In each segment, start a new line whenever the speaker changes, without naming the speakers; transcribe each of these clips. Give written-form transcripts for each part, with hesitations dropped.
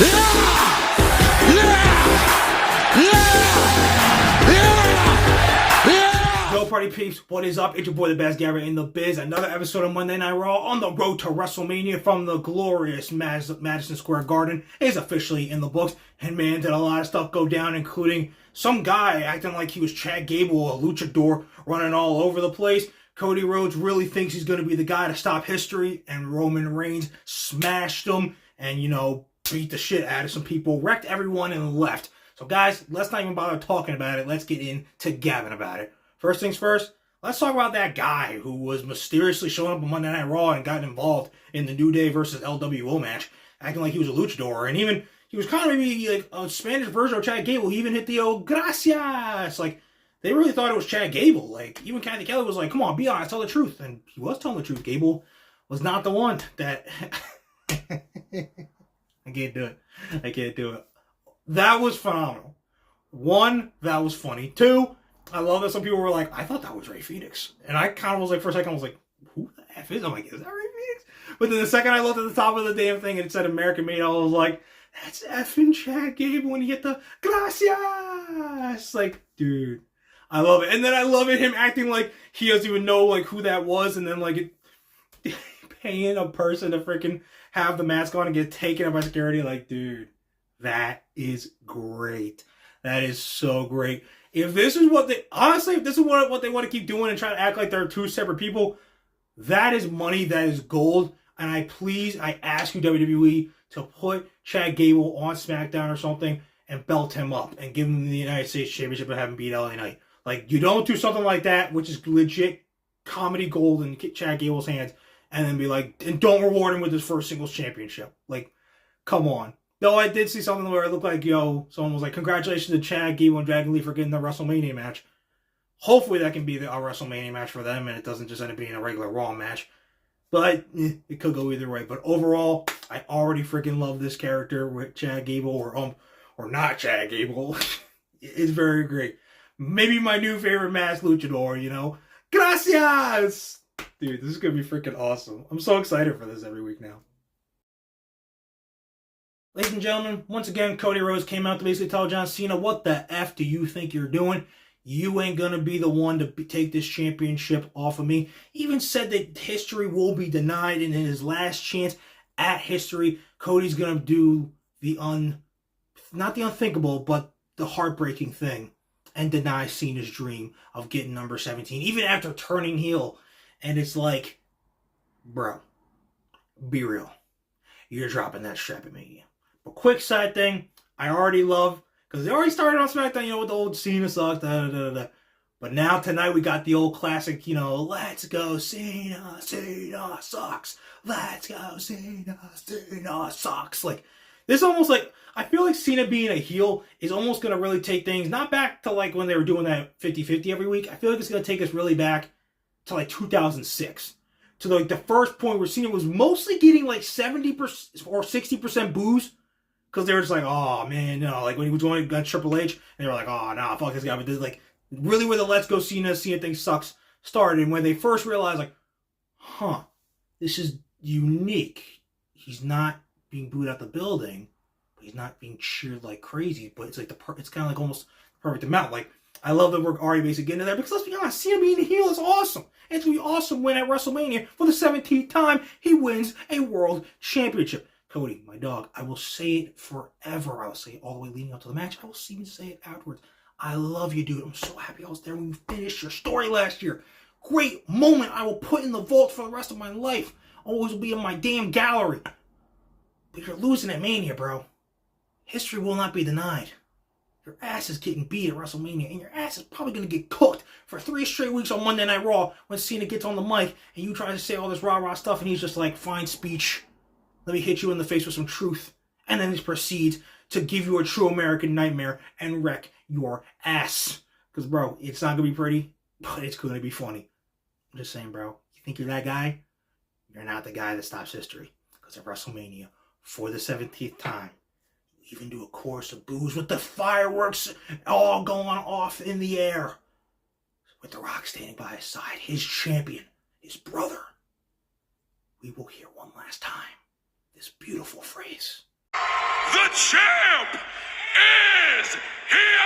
Yo, party peeps, what is up? It's your boy, the best Gabe in the biz. Another episode of Monday Night Raw on the road to WrestleMania from the glorious Madison Square Garden is officially in the books. And man, did a lot of stuff go down, including some guy acting like he was Chad Gable, a luchador, running all over the place. Cody Rhodes really thinks he's going to be the guy to stop history, and Roman Reigns smashed him and, beat the shit out of some people, wrecked everyone, and left. So guys, let's not even bother talking about it. Let's get into gabbing about it. First things first, let's talk about that guy who was mysteriously showing up on Monday Night Raw and got involved in the New Day versus LWO match, acting like he was a luchador, and even he was kind of maybe like a Spanish version of Chad Gable. He even hit the old gracias. Like, they really thought it was Chad Gable. Like, even Kathy Kelly was like, come on, be honest, tell the truth. And he was telling the truth. Gable was not the one that... I can't do it. That was phenomenal. One, that was funny. Two, I love that some people were like, I thought that was Rey Fenix. And I kind of was like, for a second, I was like, who the F is? I'm like, is that Rey Fenix? But then the second I looked at the top of the damn thing and it said American Made, I was like, that's effing Chad Gable when he hit the gracias. Like, dude, I love it. And then I love it, him acting like he doesn't even know like who that was. And then like paying a person to freaking have the mask on and get taken up by security. Like, dude, that is great. That is so great. If this is what they, honestly, if this is what they want to keep doing and try to act like they're two separate people, that is money, that is gold. And I ask you, WWE, to put Chad Gable on SmackDown or something and belt him up and give him the United States Championship and have him beat LA Knight. Like, you don't do something like that, which is legit comedy gold in Chad Gable's hands, and then be like, and don't reward him with his first singles championship. Like, come on. Though I did see something where it looked like, someone was like, congratulations to Chad Gable and Dragon Lee for getting the WrestleMania match. Hopefully that can be a WrestleMania match for them and it doesn't just end up being a regular Raw match. But it could go either way. But overall, I already freaking love this character with Chad Gable or not Chad Gable. It's very great. Maybe my new favorite masked luchador, Gracias! Dude, this is going to be freaking awesome. I'm so excited for this every week now. Ladies and gentlemen, once again, Cody Rhodes came out to basically tell John Cena, what the F do you think you're doing? You ain't going to be the one to take this championship off of me. He even said that history will be denied, and in his last chance at history, Cody's going to do not the unthinkable, but the heartbreaking thing and deny Cena's dream of getting number 17, even after turning heel. And it's like, bro, be real. You're dropping that strap at me. A quick side thing, I already love, because they already started on SmackDown, with the old Cena sucks, But now tonight we got the old classic, let's go Cena, Cena sucks. Let's go Cena, Cena sucks. Like, this almost like, I feel like Cena being a heel is almost going to really take things, not back to like when they were doing that 50-50 every week. I feel like it's going to take us really back to like 2006. To like the first point where Cena was mostly getting like 70% or 60% boos. Because they were just like, oh man, like when he was going against Triple H, and they were like, oh nah, fuck this guy. But like, really where the Let's Go Cena thing sucks started. And when they first realized, like, this is unique. He's not being booed out the building, but he's not being cheered like crazy. But it's like it's kind of like almost the perfect amount. Like, I love that we're already basically getting to there, because let's be honest, Cena being a heel is awesome. And it's going to be awesome when at WrestleMania, for the 17th time, he wins a world championship. Cody, my dog, I will say it forever. I will say it all the way leading up to the match. I will even say it afterwards. I love you, dude. I'm so happy I was there when you finished your story last year. Great moment I will put in the vault for the rest of my life. Always will be in my damn gallery. But you're losing at Mania, bro. History will not be denied. Your ass is getting beat at WrestleMania, and your ass is probably going to get cooked for 3 straight weeks on Monday Night Raw when Cena gets on the mic and you try to say all this rah-rah stuff and he's just like, fine speech. Let me hit you in the face with some truth. And then he proceeds to give you a true American nightmare and wreck your ass. Because, bro, it's not going to be pretty, but it's going to be funny. I'm just saying, bro. You think you're that guy? You're not the guy that stops history. Because at WrestleMania, for the 17th time, you even do a chorus of boos with the fireworks all going off in the air. With The Rock standing by his side, his champion, his brother. We will hear one last time this beautiful phrase.
The champ is here!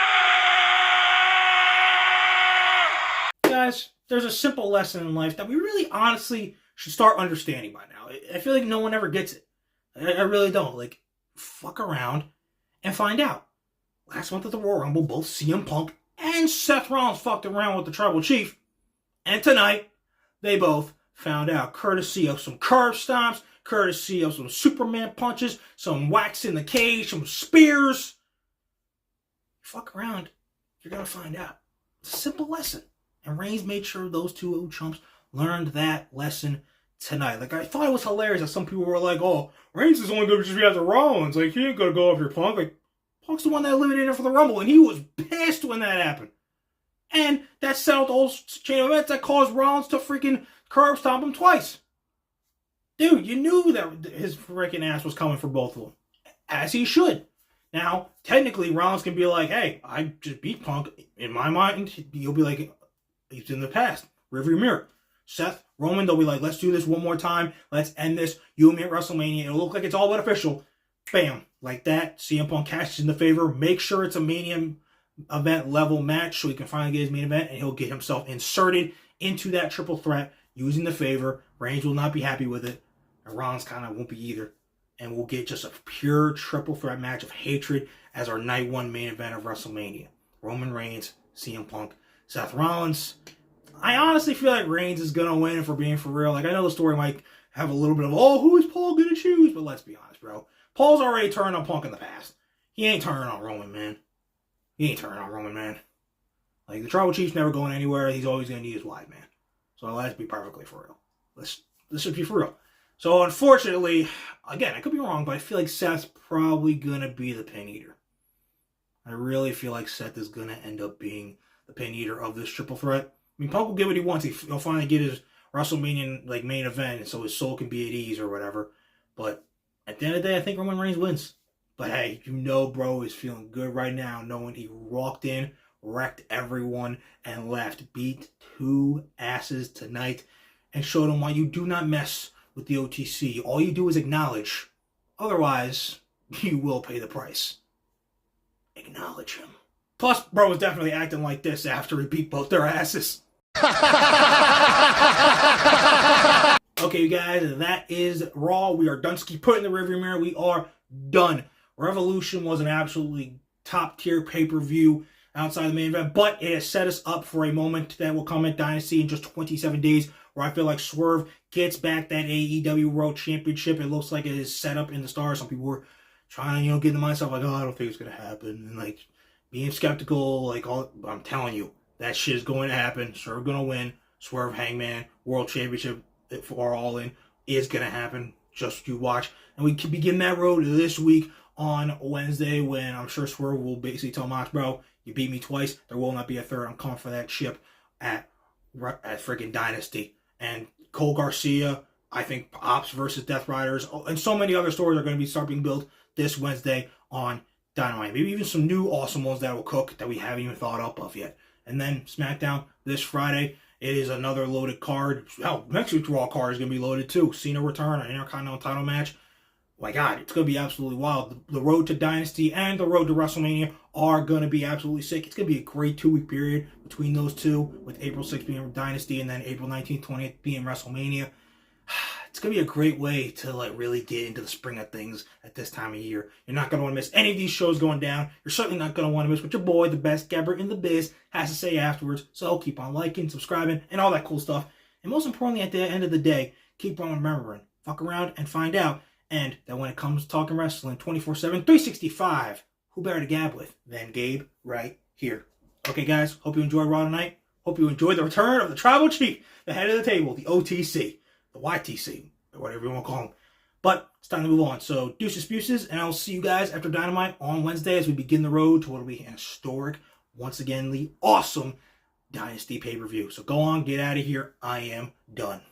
Guys, there's a simple lesson in life that we really honestly should start understanding by now. I feel like no one ever gets it. I really don't. Like, fuck around and find out. Last month at the Royal Rumble, both CM Punk and Seth Rollins fucked around with the Tribal Chief. And tonight, they both found out, courtesy of some curb stomps, courtesy of some Superman punches, some wax in the cage, some spears. Fuck around, you're gonna find out. It's a simple lesson. And Reigns made sure those two old chumps learned that lesson tonight. Like, I thought it was hilarious that some people were like, oh, Reigns is only going to just be after Rollins. Like, he ain't going to go after Punk. Like, Punk's the one that eliminated for the Rumble, and he was pissed when that happened. And that settled the whole chain of events that caused Rollins to freaking curb stomp him twice. Dude, you knew that his freaking ass was coming for both of them. As he should. Now, technically, Rollins can be like, hey, I just beat Punk. In my mind, he'll be like, he's in the past. Rearview mirror. Seth, Roman, they'll be like, let's do this one more time. Let's end this. You and me at WrestleMania. It'll look like it's all but official. Bam. Like that. CM Punk cashes in the favor. Make sure it's a Mania event level match so he can finally get his main event, and he'll get himself inserted into that triple threat using the favor. Reigns will not be happy with it. And Rollins kind of won't be either. And we'll get just a pure triple threat match of hatred as our night one main event of WrestleMania. Roman Reigns, CM Punk, Seth Rollins. I honestly feel like Reigns is going to win if we're being for real. Like, I know the story might have a little bit of, oh, who is Paul going to choose? But let's be honest, bro. Paul's already turned on Punk in the past. He ain't turning on Roman, man. He ain't turning on Roman, man. Like, the Tribal Chief's never going anywhere. He's always going to need his wide man. So let's be perfectly for real. Let's just be for real. So, unfortunately, again, I could be wrong, but I feel like Seth's probably going to be the pin eater. I really feel like Seth is going to end up being the pin eater of this triple threat. I mean, Punk will get what he wants. He'll finally get his WrestleMania like main event, and so his soul can be at ease or whatever. But at the end of the day, I think Roman Reigns wins. But hey, you know bro is feeling good right now, knowing he walked in, wrecked everyone, and left. Beat two asses tonight, and showed them why you do not mess with the OTC. All you do is acknowledge. Otherwise, you will pay the price. Acknowledge him. Plus, bro was definitely acting like this after he beat both their asses. Okay, you guys, that is Raw. We are done. Put in the rearview mirror. We are done. Revolution was an absolutely top-tier pay-per-view outside the main event, but it has set us up for a moment that will come at Dynasty in just 27 days, where I feel like Swerve gets back that AEW World Championship. It looks like it is set up in the stars. Some people were trying to, get in the mindset like, oh, I don't think it's going to happen. And, like, being skeptical, like, I'm telling you, that shit is going to happen. Swerve going to win. Swerve Hangman World Championship for All In is going to happen. Just you watch. And we can begin that road this week on Wednesday, when I'm sure Swerve will basically tell Mox, bro, you beat me twice. There will not be a third. I'm coming for that ship at freaking Dynasty. And Cole Garcia, I think Ops versus Death Riders, and so many other stories are going to start being built this Wednesday on Dynamite. Maybe even some new awesome ones that will cook that we haven't even thought up of yet. And then SmackDown this Friday. It is another loaded card. Hell, next week's Raw card is going to be loaded too. Cena return, an Intercontinental title match. My God, it's going to be absolutely wild. The road to Dynasty and the road to WrestleMania are going to be absolutely sick. It's going to be a great 2-week period between those two, with April 6th being Dynasty and then April 19th, 20th being WrestleMania. It's going to be a great way to really get into the spring of things at this time of year. You're not going to want to miss any of these shows going down. You're certainly not going to want to miss what your boy, the best gabber in the biz, has to say afterwards. So keep on liking, subscribing, and all that cool stuff. And most importantly, at the end of the day, keep on remembering, fuck around and find out. And that when it comes to talking wrestling 24/7, 365, who better to gab with than Gabe right here. Okay, guys, hope you enjoyed Raw tonight. Hope you enjoyed the return of the Tribal Chief, the head of the table, the OTC, the YTC, or whatever you want to call him. But it's time to move on. So, deuces, buces, and I'll see you guys after Dynamite on Wednesday as we begin the road to what will be an historic, once again, awesome Dynasty pay-per-view. So go on, get out of here. I am done.